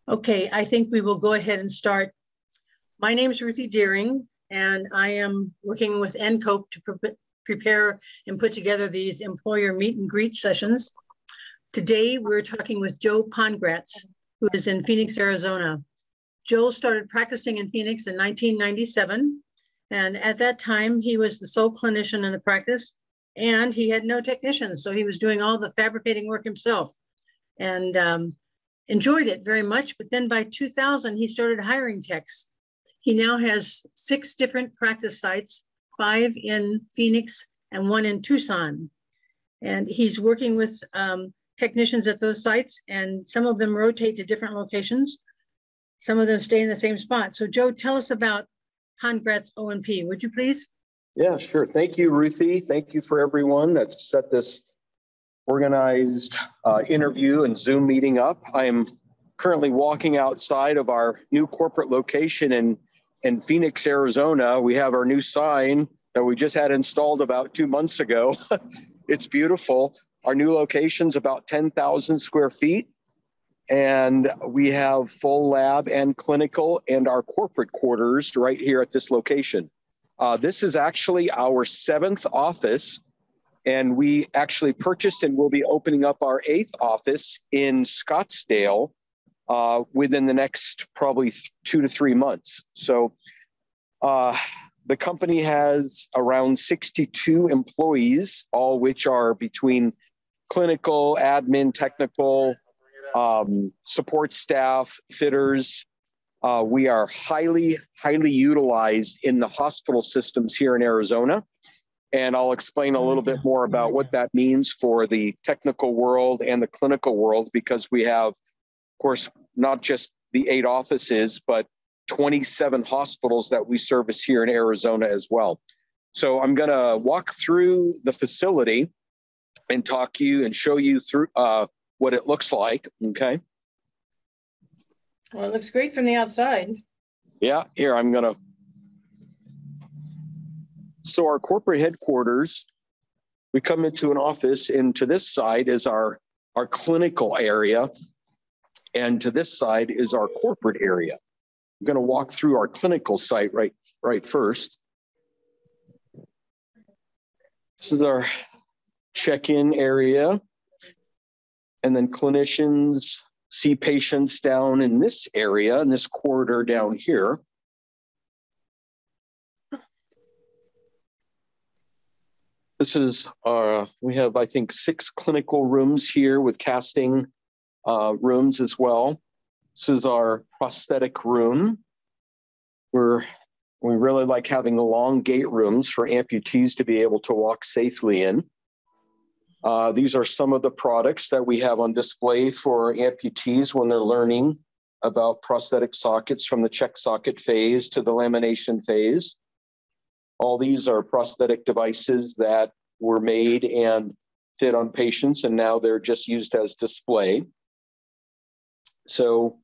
Okay, I think we will go ahead and start. My name is Ruthie Deering, and I am working with NCOPE to prepare and put together these employer meet and greet sessions. Today, we're talking with Joe Pongratz, who is in Phoenix, Arizona. Joe started practicing in Phoenix in 1997, and at that time, he was the sole clinician in the practice, and he had no technicians, so he was doing all the fabricating work himself, and enjoyed it very much. But then by 2000, he started hiring techs. He now has 6 different practice sites, 5 in Phoenix and 1 in Tucson. And he's working with technicians at those sites, and some of them rotate to different locations. Some of them stay in the same spot. So Joe, tell us about Pongrats O&P, would you please? Yeah, sure. Thank you, Ruthie. Thank you for everyone that set this organized interview and Zoom meeting up. I am currently walking outside of our new corporate location in Phoenix, Arizona. We have our new sign that we just had installed about 2 months ago. It's beautiful. Our new location's about 10,000 square feet. And we have full lab and clinical and our corporate quarters right here at this location. This is actually our 7th office. And we actually purchased and will be opening up our 8th office in Scottsdale within the next probably 2 to 3 months. So the company has around 62 employees, all which are between clinical, admin, technical, support staff, fitters. We are highly utilized in the hospital systems here in Arizona. And I'll explain a little bit more about what that means for the technical world and the clinical world, because we have, of course, not just the 8 offices, but 27 hospitals that we service here in Arizona as well. So I'm going to walk through the facility and talk to you and show you through what it looks like. Okay. Well, it looks great from the outside. Yeah, here I'm going to. So our corporate headquarters, we come into an office, and to this side is our clinical area, and to this side is our corporate area. I'm going to walk through our clinical site right first. This is our check-in area, and then clinicians see patients down in this area, in this corridor down here. This is, we have, I think, 6 clinical rooms here with casting rooms as well. This is our prosthetic room. We really like having the long gate rooms for amputees to be able to walk safely in. These are some of the products that we have on display for amputees when they're learning about prosthetic sockets, from the check socket phase to the lamination phase. All these are prosthetic devices that were made and fit on patients, and now they're just used as display. So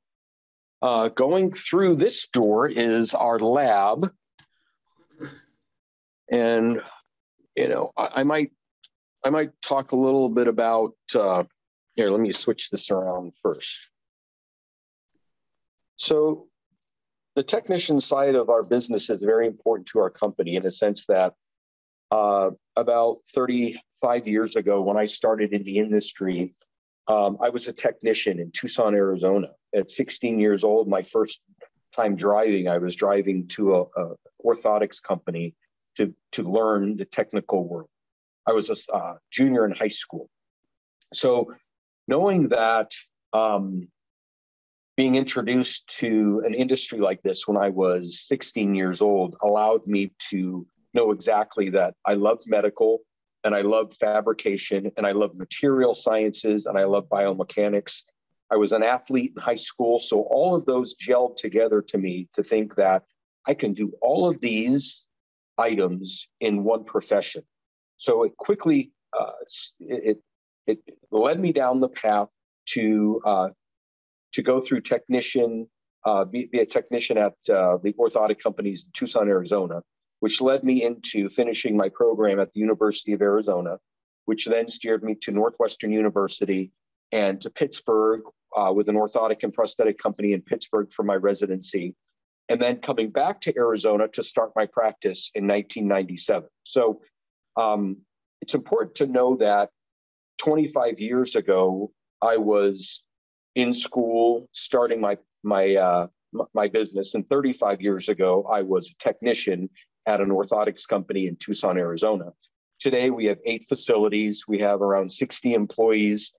going through this door is our lab. And, you know, I might talk a little bit about, here, let me switch this around first. So the technician side of our business is very important to our company, in the sense that about 35 years ago, when I started in the industry, I was a technician in Tucson, Arizona. At 16 years old, my first time driving, I was driving to a orthotics company to learn the technical world. I was a junior in high school. So knowing that, being introduced to an industry like this when I was 16 years old allowed me to know exactly that I loved medical, and I loved fabrication, and I loved material sciences, and I loved biomechanics. I was an athlete in high school. So all of those gelled together to me to think that I can do all of these items in one profession. So it quickly, it led me down the path to go through technician, be a technician at the orthotic companies in Tucson, Arizona, which led me into finishing my program at the University of Arizona, which then steered me to Northwestern University and to Pittsburgh, with an orthotic and prosthetic company in Pittsburgh for my residency, and then coming back to Arizona to start my practice in 1997. So it's important to know that 25 years ago, I was in school starting my business, and 35 years ago, I was a technician at an orthotics company in Tucson, Arizona. Today, we have 8 facilities. We have around 60 employees,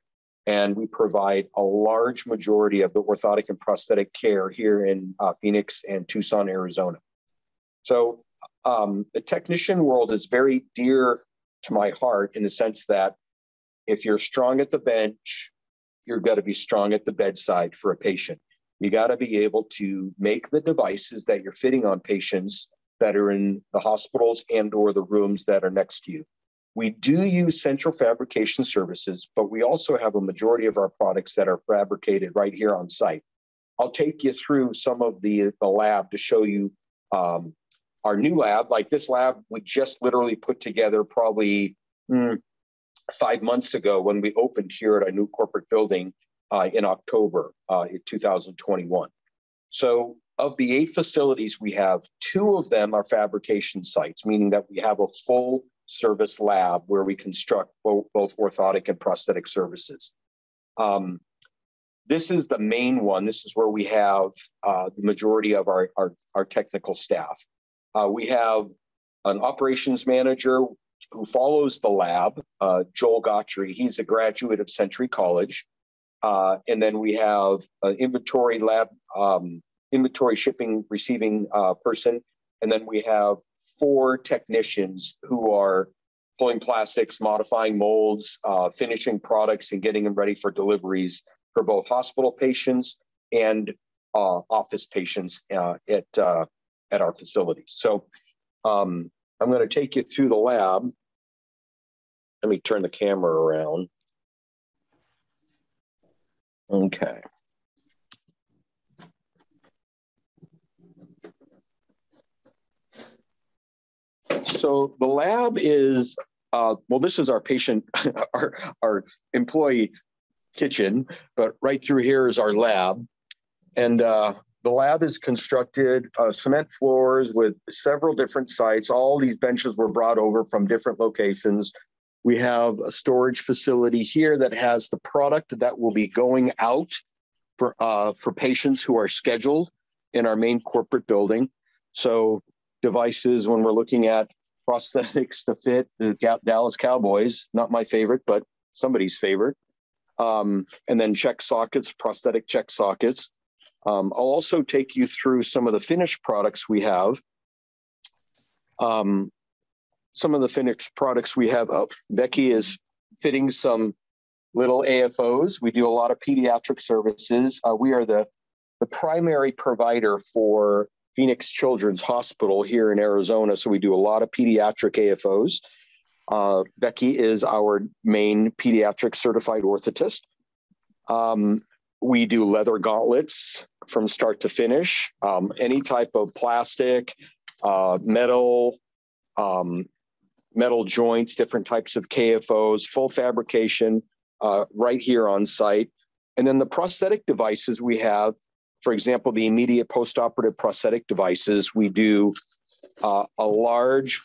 and we provide a large majority of the orthotic and prosthetic care here in Phoenix and Tucson, Arizona. So the technician world is very dear to my heart in the sense that if you're strong at the bench, you've got to be strong at the bedside for a patient. You got to be able to make the devices that you're fitting on patients that are in the hospitals and or the rooms that are next to you. We do use central fabrication services, but we also have a majority of our products that are fabricated right here on site. I'll take you through some of the lab to show you our new lab. Like this lab, we just literally put together probably 5 months ago when we opened here at our new corporate building in October in 2021. So of the 8 facilities we have, 2 of them are fabrication sites, meaning that we have a full service lab where we construct both orthotic and prosthetic services. This is the main one. This is where we have the majority of our technical staff. We have an operations manager who follows the lab, Joel Gottry. He's a graduate of Century College. And then we have an inventory lab, inventory shipping, receiving person. And then we have 4 technicians who are pulling plastics, modifying molds, finishing products, and getting them ready for deliveries for both hospital patients and office patients at our facilities. So I'm going to take you through the lab. Let me turn the camera around. Okay. So the lab is, well, this is our patient, our employee kitchen, but right through here is our lab. And the lab is constructed cement floors with several different sites. All these benches were brought over from different locations. We have a storage facility here that has the product that will be going out for patients who are scheduled in our main corporate building. So devices, when we're looking at prosthetics to fit the Dallas Cowboys, not my favorite, but somebody's favorite. And then check sockets, prosthetic check sockets. I'll also take you through some of the finished products we have. Some of the finished products we have, Becky is fitting some little AFOs. We do a lot of pediatric services. We are the primary provider for Phoenix Children's Hospital here in Arizona. So we do a lot of pediatric AFOs. Becky is our main pediatric certified orthotist. We do leather gauntlets from start to finish, any type of plastic, metal, metal joints, different types of KFOs, full fabrication right here on site. And then the prosthetic devices we have, for example, the immediate postoperative prosthetic devices, we do a large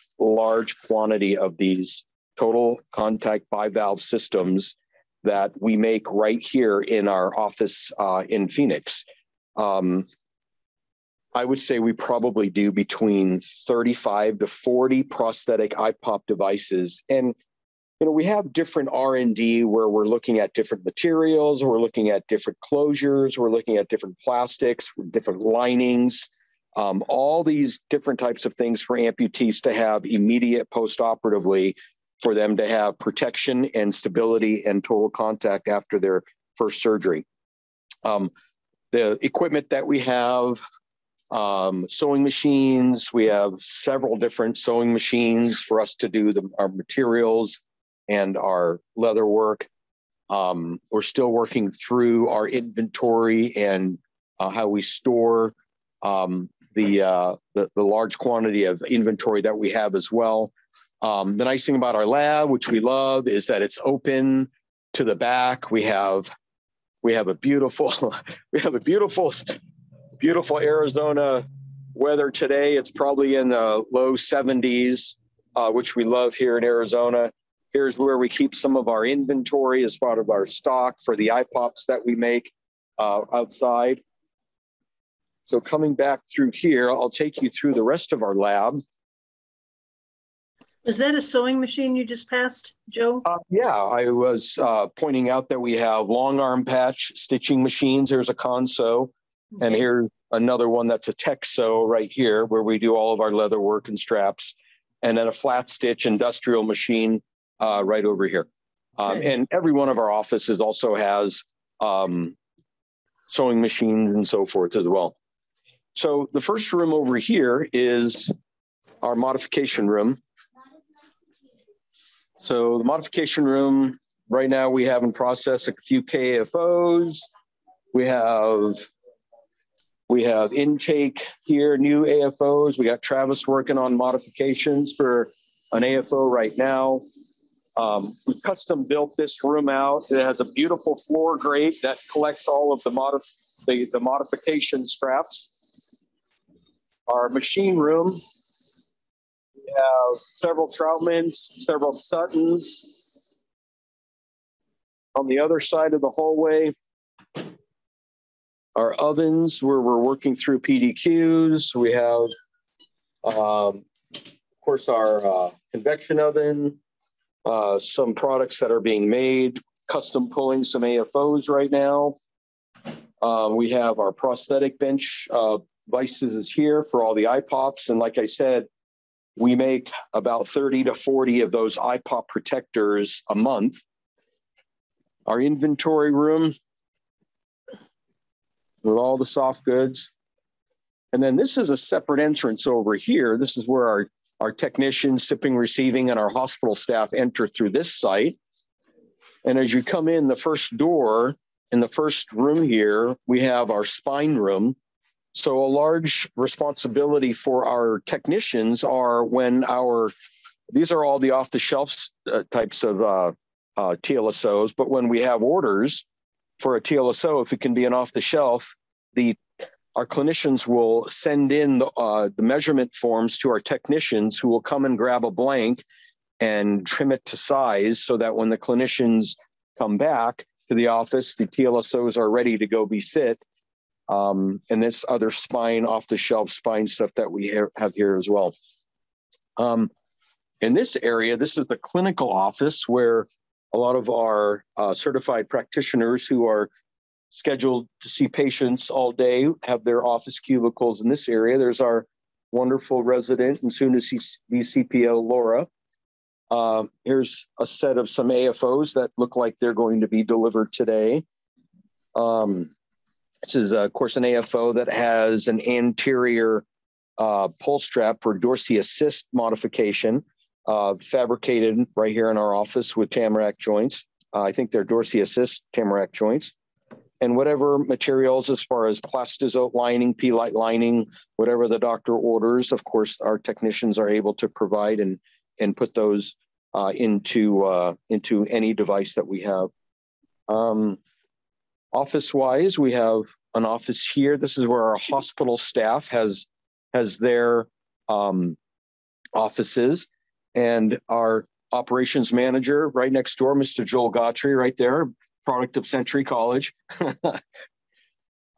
quantity of these total contact bivalve systems that we make right here in our office in Phoenix. I would say we probably do between 35 to 40 prosthetic IPOP devices. And, you know, we have different R&D where we're looking at different materials, we're looking at different closures, we're looking at different plastics, different linings, all these different types of things for amputees to have immediate postoperatively for them to have protection and stability and total contact after their first surgery. The equipment that we have, sewing machines, we have several different sewing machines for us to do our materials and our leather work. We're still working through our inventory and how we store the large quantity of inventory that we have as well. The nice thing about our lab, which we love, is that it's open to the back. We have We have a beautiful, beautiful Arizona weather today. It's probably in the low 70s, which we love here in Arizona. Here's where we keep some of our inventory as part of our stock for the iPops that we make outside. So coming back through here, I'll take you through the rest of our lab. Was that a sewing machine you just passed, Joe? Yeah, I was pointing out that we have long arm patch stitching machines. There's a Consew, okay. And here's another one that's a Tech Sew right here, where we do all of our leather work and straps, and then a flat stitch industrial machine right over here. Okay. And every one of our offices also has sewing machines and so forth as well. So the first room over here is our modification room. So the modification room, right now we have in process a few KFOs. We have intake here, new AFOs. We got Travis working on modifications for an AFO right now. We custom built this room out. It has a beautiful floor grate that collects all of the modification scraps. Our machine room. We have several Troutmans, several Suttons. On the other side of the hallway, our ovens where we're working through PDQs. We have, of course, our convection oven, some products that are being made, custom pulling some AFOs right now. We have our prosthetic bench vices is here for all the iPops. And like I said, we make about 30 to 40 of those iPop protectors a month. Our inventory room with all the soft goods. And then this is a separate entrance over here. This is where our technicians, shipping, receiving, and our hospital staff enter through this site. And as you come in the first door, in the first room here, we have our spine room. So a large responsibility for our technicians are when these are all the off-the-shelf types of TLSOs, but when we have orders for a TLSO, if it can be an off-the-shelf, our clinicians will send in the measurement forms to our technicians, who will come and grab a blank and trim it to size so that when the clinicians come back to the office, the TLSOs are ready to go be fit. And this other spine, off-the-shelf spine stuff that we have here as well. In this area, this is the clinical office where a lot of our certified practitioners who are scheduled to see patients all day have their office cubicles in this area. There's our wonderful resident and soon to be CPO, Laura. Here's a set of some AFOs that look like they're going to be delivered today. This is, of course, an AFO that has an anterior pull strap for Dorsey Assist modification, fabricated right here in our office with Tamarack joints. I think they're Dorsey Assist Tamarack joints. And whatever materials as far as plastizote lining, P-light lining, whatever the doctor orders, of course, our technicians are able to provide and put those into any device that we have. Office-wise, we have an office here. This is where our hospital staff has their offices, and our operations manager right next door, Mr. Joel Gautry, right there, product of Century College.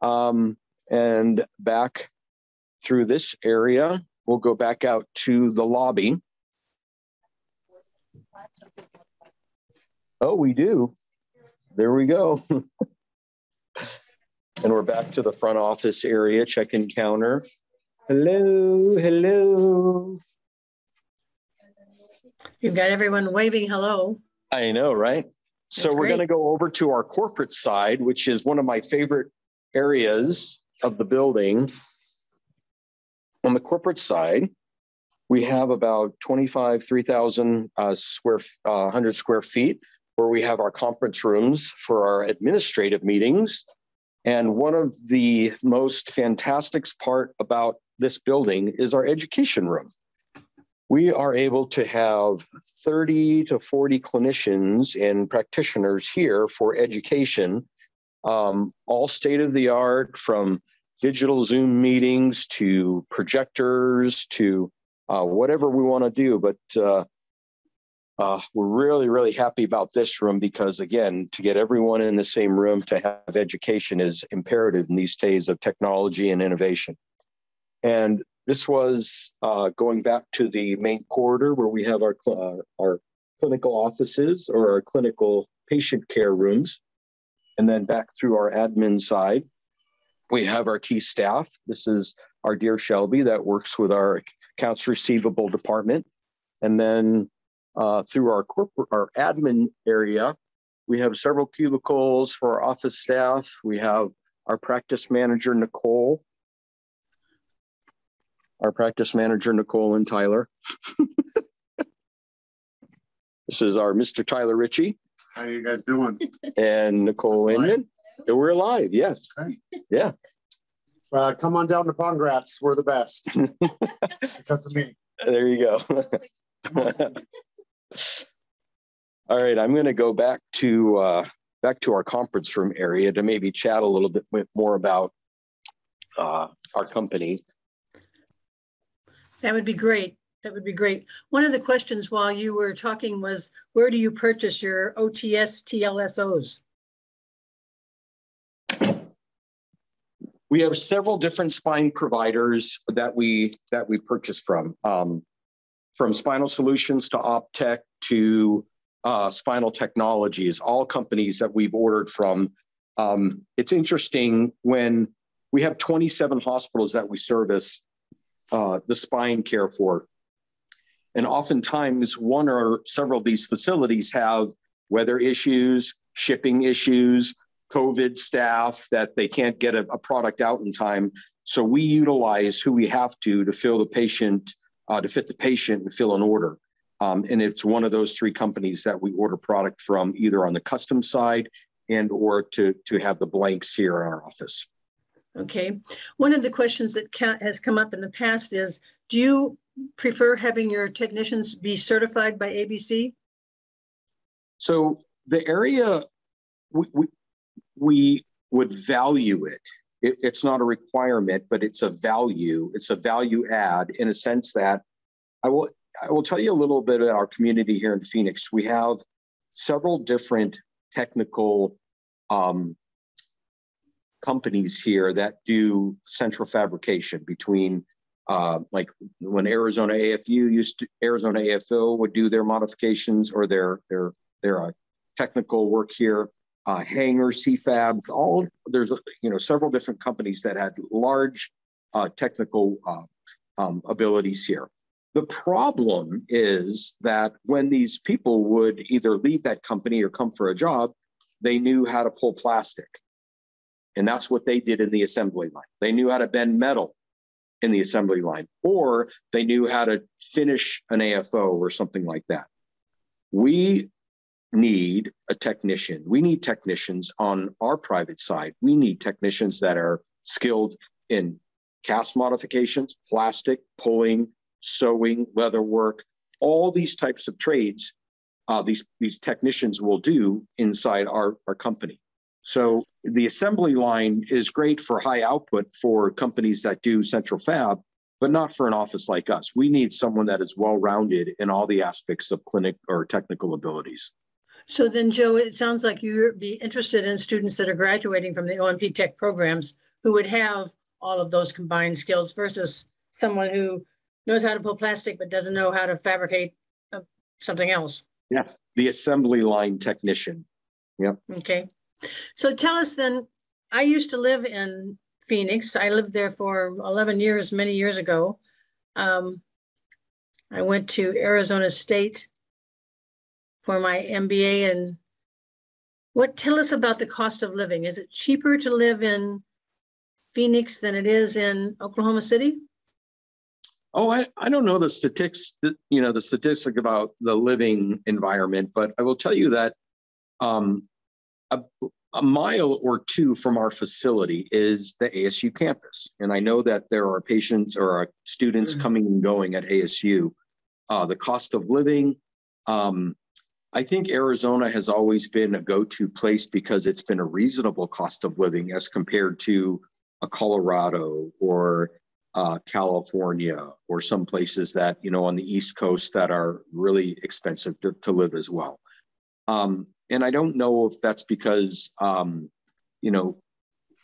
And back through this area, we'll go back out to the lobby. Oh, we do. There we go. And we're back to the front office area, check-in counter. Hello, hello. You've got everyone waving hello. I know, right? So we're going to go over to our corporate side, which is one of my favorite areas of the building. On the corporate side, we have about 3,000 square feet, where we have our conference rooms for our administrative meetings. And one of the most fantastic part about this building is our education room. We are able to have 30 to 40 clinicians and practitioners here for education. all state of the art, from digital Zoom meetings to projectors to whatever we want to do. But we're really, really happy about this room because, again, to get everyone in the same room to have education is imperative in these days of technology and innovation. And this was going back to the main corridor where we have our clinical offices or our clinical patient care rooms. And then back through our admin side, we have our key staff. This is our dear Shelby that works with our accounts receivable department. And then through our admin area, we have several cubicles for our office staff. We have our practice manager, Nicole. Our practice manager, Nicole and Tyler. This is our Mr. Tyler Ritchie. How you guys doing? And Nicole Inman. We're alive, yes. Okay. Yeah. Come on down to Pongratz. We're the best. Because of me. There you go. All right, I'm going to go back to our conference room area to maybe chat a little bit more about our company. That would be great. That would be great. One of the questions while you were talking was, where do you purchase your OTS TLSOs? We have several different spine providers that we purchase from Spinal Solutions to Optech to Spinal Technologies, all companies that we've ordered from. It's interesting when we have 27 hospitals that we service the spine care for. And oftentimes one or several of these facilities have weather issues, shipping issues, COVID staff that they can't get a product out in time. So we utilize who we have to fill the patient, to fit the patient and fill an order. And it's one of those three companies that we order product from, either on the custom side and or to have the blanks here in our office. Okay. One of the questions that has come up in the past is, do you prefer having your technicians be certified by ABC? So the area, we would value it. It's not a requirement, but it's a value. It's a value add in a sense that I will tell you a little bit about our community here in Phoenix. We have several different technical companies here that do central fabrication between like when Arizona AFO would do their modifications or their technical work here. Hangers, CFAB, there's several different companies that had large technical abilities here. The problem is that when these people would either leave that company or come for a job, they knew how to pull plastic. And that's what they did in the assembly line. They knew how to bend metal in the assembly line, or they knew how to finish an AFO or something like that. We need a technician. We need technicians on our private side. We need technicians that are skilled in cast modifications, plastic, pulling, sewing, leather work, all these types of trades these technicians will do inside our company. So the assembly line is great for high output for companies that do central fab, but not for an office like us. We need someone that is well-rounded in all the aspects of clinic or technical abilities. So then, Joe, it sounds like you'd be interested in students that are graduating from the O&P Tech programs who would have all of those combined skills versus someone who knows how to pull plastic but doesn't know how to fabricate something else. Yeah, the assembly line technician. Yep. Okay. So tell us then, I used to live in Phoenix. I lived there for 11 years, many years ago. I went to Arizona State for my MBA. And tell us about the cost of living. Is it cheaper to live in Phoenix than it is in Oklahoma City? Oh, I don't know the statistics, the statistic about the living environment, but I will tell you that a mile or two from our facility is the ASU campus. And I know that there are patients or students coming and going at ASU. The cost of living, I think Arizona has always been a go-to place because it's been a reasonable cost of living as compared to a Colorado or California or some places that, you know, on the East Coast that are really expensive to live as well. And I don't know if that's because, you know,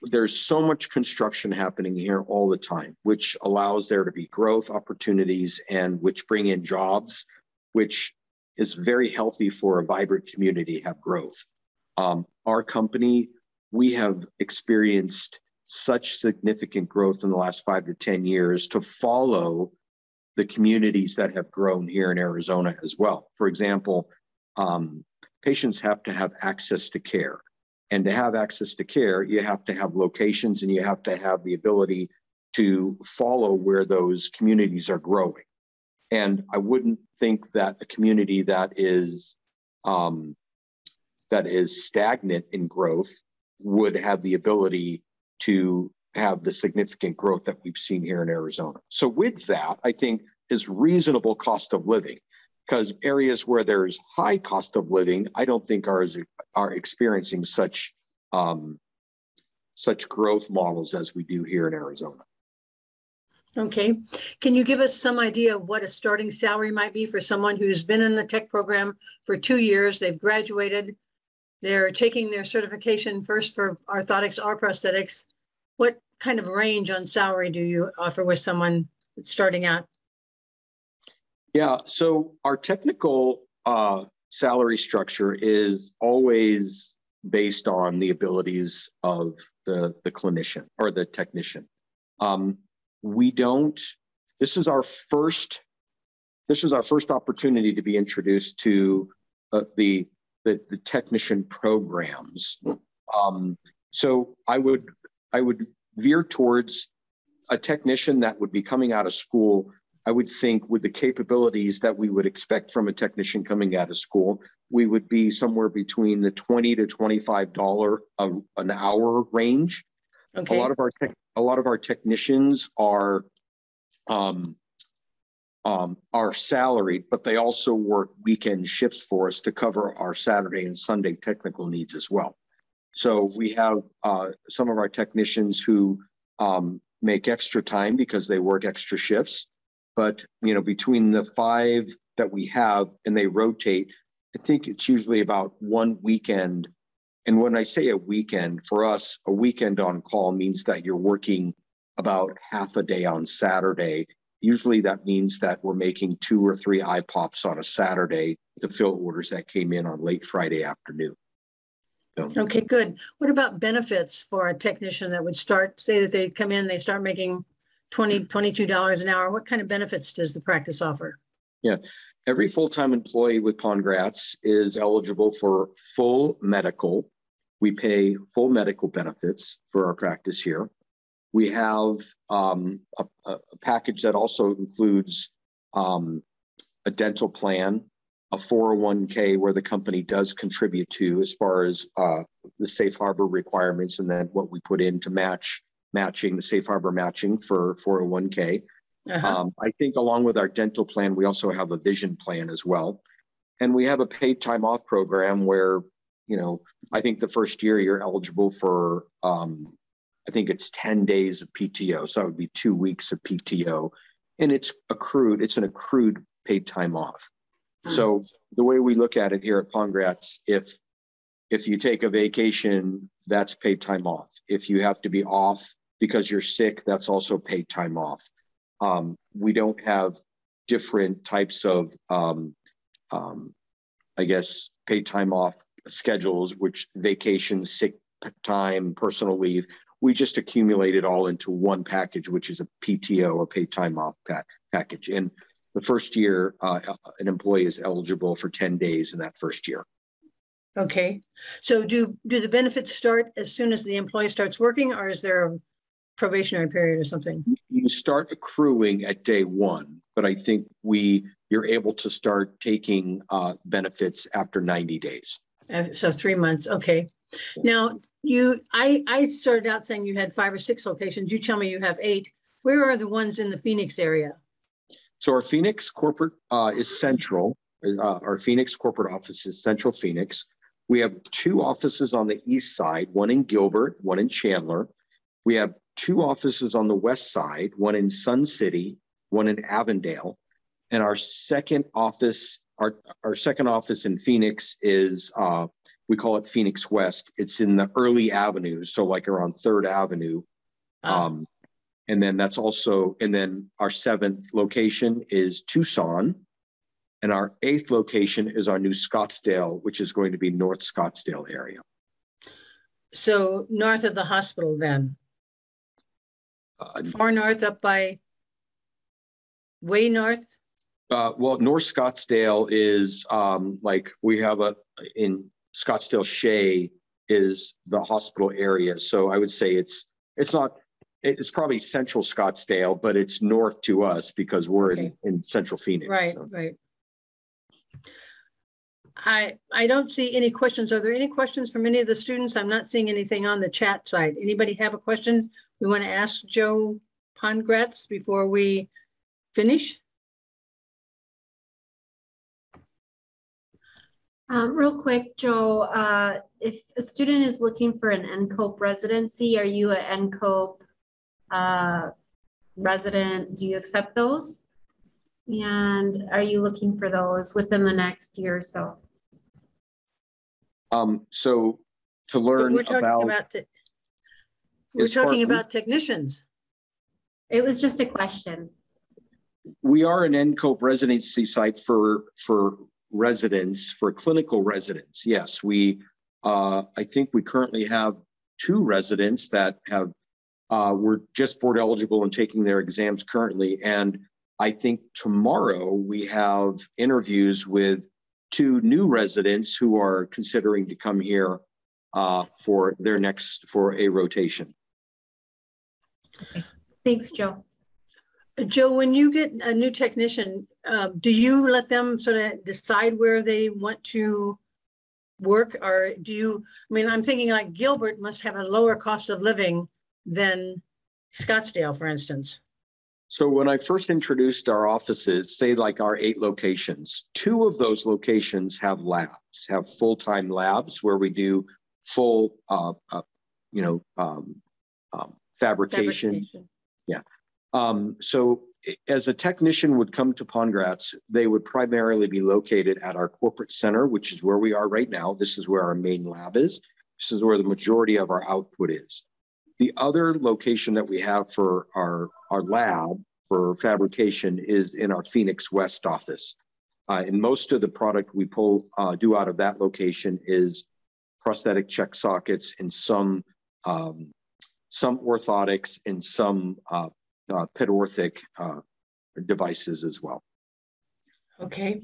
there's so much construction happening here all the time, which allows there to be growth opportunities and which bring in jobs, which is very healthy for a vibrant community to have growth. Our company, we have experienced such significant growth in the last 5 to 10 years to follow the communities that have grown here in Arizona as well. For example, patients have to have access to care. And to have access to care, you have to have locations and you have to have the ability to follow where those communities are growing. And I wouldn't think that a community that is stagnant in growth would have the ability to have the significant growth that we've seen here in Arizona. So with that, I think is reasonable cost of living, because areas where there's high cost of living, I don't think are experiencing such growth models as we do here in Arizona. Okay. Can you give us some idea of what a starting salary might be for someone who's been in the tech program for 2 years? They've graduated. They're taking their certification first for orthotics or prosthetics. What kind of range on salary do you offer with someone starting out? Yeah, so our technical salary structure is always based on the abilities of the clinician or the technician. This is our first opportunity to be introduced to the technician programs. So I would veer towards a technician that would be coming out of school. I would think with the capabilities that we would expect from a technician coming out of school, we would be somewhere between the $20 to $25 an hour range. Okay. A lot of our technicians are salaried, but they also work weekend shifts for us to cover our Saturday and Sunday technical needs as well. So we have some of our technicians who make extra time because they work extra shifts. But, you know, between the 5 that we have and they rotate, I think it's usually about one weekend. And when I say a weekend, for us, a weekend on call means that you're working about half a day on Saturday. Usually that means that we're making 2 or 3 IPOPs on a Saturday to fill orders that came in on late Friday afternoon. So. Okay, good. What about benefits for a technician that would start, say that they come in, they start making $22 an hour? What kind of benefits does the practice offer? Yeah, every full-time employee with Pongratz is eligible for full medical. We pay full medical benefits for our practice here. We have a package that also includes a dental plan, a 401k where the company does contribute to as far as the safe harbor requirements, and then what we put in to matching the safe harbor matching for 401k. I think along with our dental plan, we also have a vision plan as well. And we have a paid time off program where, you know, I think the first year you're eligible for, I think it's 10 days of PTO. So that would be 2 weeks of PTO. And it's an accrued paid time off. So the way we look at it here at Pongratz, if you take a vacation, that's paid time off. If you have to be off because you're sick, that's also paid time off. We don't have different types of, I guess, paid time off schedules, which vacations, sick time, personal leave. We just accumulate it all into one package, which is a PTO, a paid time off package. And the first year, an employee is eligible for 10 days in that first year. Okay. So do the benefits start as soon as the employee starts working, or is there a probationary period or something? You start accruing at day 1, but I think you're able to start taking benefits after 90 days. So 3 months. Okay. Now I started out saying you had 5 or 6 locations. You tell me you have 8. Where are the ones in the Phoenix area? So our Phoenix corporate is central. our Phoenix corporate office is Central Phoenix. We have 2 offices on the east side, one in Gilbert, one in Chandler. We have 2 offices on the west side, one in Sun City, one in Avondale. And our second office, our second office in Phoenix is, we call it Phoenix West. It's in the early avenues, so like around 3rd Avenue. And then that's also, and then our 7th location is Tucson. And our 8th location is our new Scottsdale, which is going to be North Scottsdale area. So north of the hospital then? Far north, up by way north? Well, North Scottsdale is like we have in Scottsdale Shea is the hospital area. So I would say it's probably central Scottsdale, but it's north to us because we're in central Phoenix. Right, so. Right. I don't see any questions. Are there any questions from any of the students? I'm not seeing anything on the chat side. Anybody have a question we want to ask Joe Pongratz before we finish? Real quick, Joe, if a student is looking for an NCOPE residency, are you an NCOPE resident? Do you accept those? And are you looking for those within the next year or so? So to learn we're talking about technicians. It was just a question. We are an NCOPE residency site for residents, for clinical residents. Yes, we, I think we currently have 2 residents that have, we're just board eligible and taking their exams currently. And I think tomorrow we have interviews with 2 new residents who are considering to come here for a rotation. Okay. Thanks, Joe. Joe, when you get a new technician, do you let them sort of decide where they want to work, or do you, I mean, I'm thinking like Gilbert must have a lower cost of living than Scottsdale, for instance. So when I first introduced our offices, say like our 8 locations, 2 of those locations have labs, have full-time labs where we do full, fabrication. Yeah. So as a technician would come to Pongratz, they would primarily be located at our corporate center, which is where we are right now. This is where our main lab is. This is where the majority of our output is. The other location that we have for our lab for fabrication is in our Phoenix West office. And most of the product we do out of that location is prosthetic check sockets and some orthotics and some pedorthic devices as well. Okay.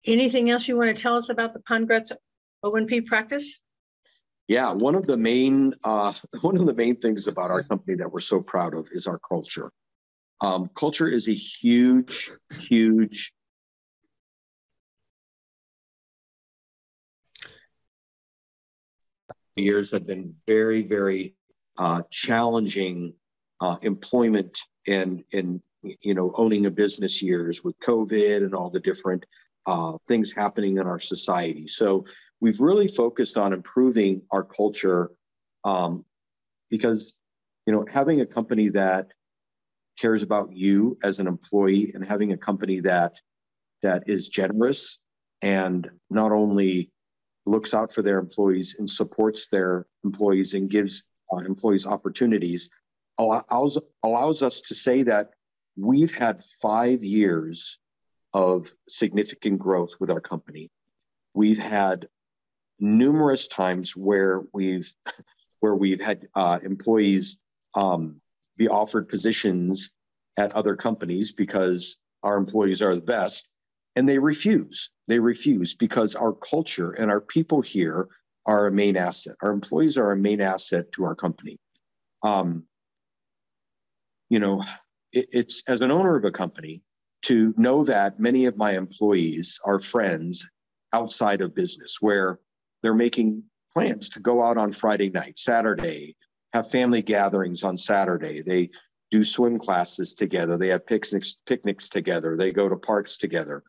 Anything else you want to tell us about the Pongrats O&P practice? Yeah, one of the main things about our company that we're so proud of is our culture. Culture is a huge years have been very, very challenging employment and owning a business years with COVID and all the different things happening in our society. So we've really focused on improving our culture because, having a company that cares about you as an employee and having a company that is generous and not only looks out for their employees and supports their employees and gives employees opportunities allows us to say that we've had 5 years of significant growth with our company. We've had numerous times where we've had employees be offered positions at other companies because our employees are the best, and they refuse. They refuse because our culture and our people here are a main asset. Our employees are a main asset to our company. It's as an owner of a company to know that many of my employees are friends outside of business, where they're making plans to go out on Friday night, Saturday, have family gatherings on Saturday. They do swim classes together. They have picnics together. They go to parks together.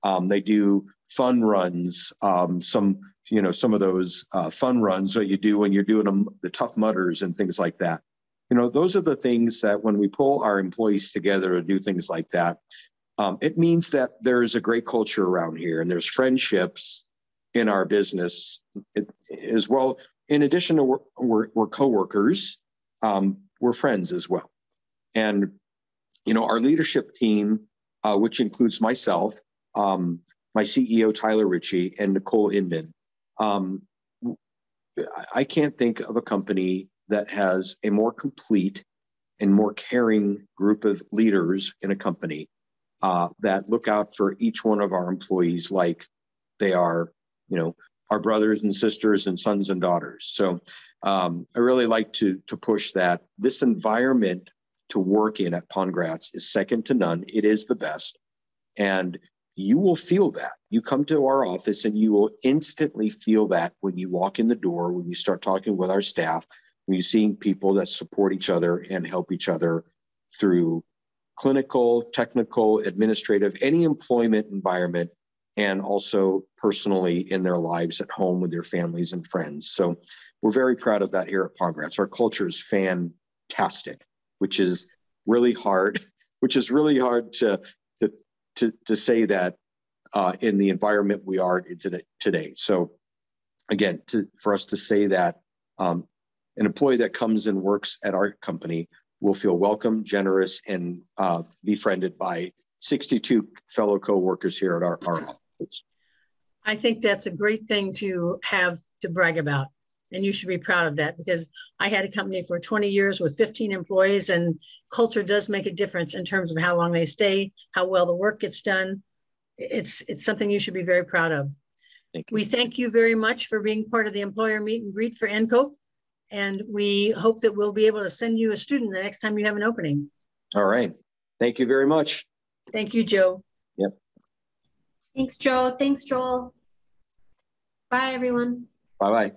They do fun runs, some of those fun runs that you do when you're doing the Tough Mudders and things like that. Those are the things that when we pull our employees together to do things like that, it means that there's a great culture around here and there's friendships in our business as well. In addition to we're coworkers, we're friends as well. And, our leadership team, which includes myself, my CEO, Tyler Ritchie, and Nicole Inman. I can't think of a company that has a more complete and more caring group of leaders in a company that look out for each one of our employees like they are, our brothers and sisters and sons and daughters. So I really like to push that. This environment to work in at Pongratz is second to none. It is the best. And you will feel that. You come to our office and you will instantly feel that when you walk in the door, when you start talking with our staff, when you're seeing people that support each other and help each other through clinical, technical, administrative, any employment environment, and also personally in their lives at home with their families and friends. So we're very proud of that here at Pongratz. Our culture is fantastic, which is really hard to say that in the environment we are in today. So again, for us to say that an employee that comes and works at our company will feel welcome, generous, and befriended by 62 fellow co-workers here at our office. I think that's a great thing to have to brag about. And you should be proud of that, because I had a company for 20 years with 15 employees, and culture does make a difference in terms of how long they stay, how well the work gets done. It's something you should be very proud of. We thank you very much for being part of the employer meet and greet for NCOPE. And we hope that we'll be able to send you a student the next time you have an opening. All right. Thank you very much. Thank you, Joe. Yep. Thanks, Joe. Thanks, Joel. Bye, everyone. Bye-bye.